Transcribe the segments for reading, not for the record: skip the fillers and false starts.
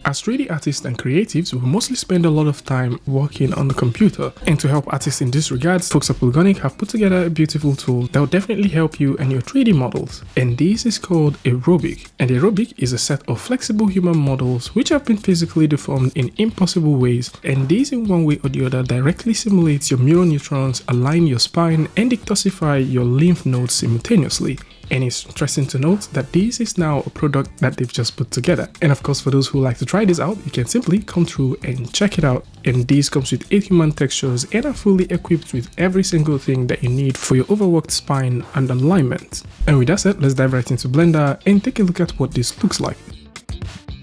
As 3D artists and creatives, we mostly spend a lot of time working on the computer. And to help artists in this regard, folks at Polygonic have put together a beautiful tool that will definitely help you and your 3D models. And this is called AerobiQ. And AerobiQ is a set of flexible human models which have been physically deformed in impossible ways. And this in one way or the other directly simulates your mirror neutrons, align your spine, and detoxify your lymph nodes simultaneously. And it's interesting to note that this is now a product that they've just put together. And of course, for those who like to try this out, you can simply come through and check it out. And this comes with 8 human textures and are fully equipped with every single thing that you need for your overworked spine and alignment. And with that said, let's dive right into Blender and take a look at what this looks like.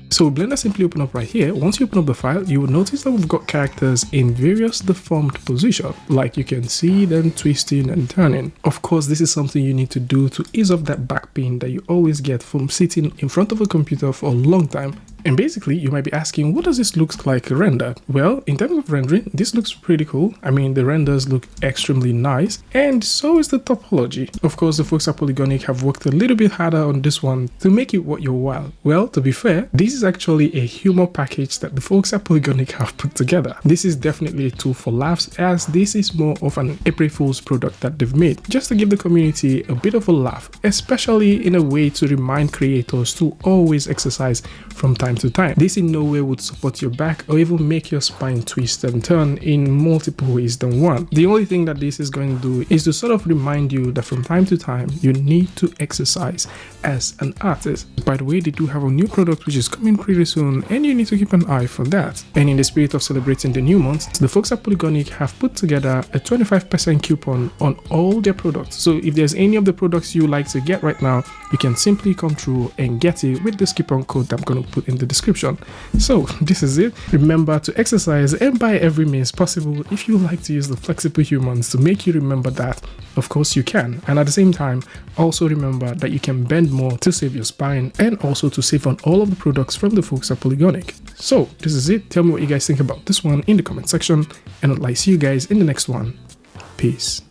So Blender simply open up right here. Once you open up the file, you will notice that we've got characters in various deformed positions, like you can see them twisting and turning. Of course, this is something you need to do to ease off that back pain that you always get from sitting in front of a computer for a long time. And basically, you might be asking, what does this look like rendered? Well, in terms of rendering, this looks pretty cool. I mean, the renders look extremely nice, and so is the topology. Of course, the folks at Polygonic have worked a little bit harder on this one to make it worth your while. Well, to be fair, this is actually a humor package that the folks at Polygonic have put together. This is definitely a tool for laughs, as this is more of an April Fool's product that they've made, just to give the community a bit of a laugh, especially in a way to remind creators to always exercise from time to time. This in no way would support your back or even make your spine twist and turn in multiple ways than one. The only thing that this is going to do is to sort of remind you that from time to time you need to exercise as an artist. By the way, they do have a new product which is coming pretty soon, and you need to keep an eye for that. And in the spirit of celebrating the new month, the folks at Polygonic have put together a 25% coupon on all their products. So if there's any of the products you like to get right now, you can simply come through and get it with this coupon code that I'm going to put in the description. So this is it. Remember to exercise and by every means possible. If you like to use the flexible humans to make you remember that, of course you can. And at the same time, also remember that you can bend more to save your spine and also to save on all of the products from the folks at Polygonic. So this is it. Tell me what you guys think about this one in the comment section, and I'd like to see you guys in the next one. Peace.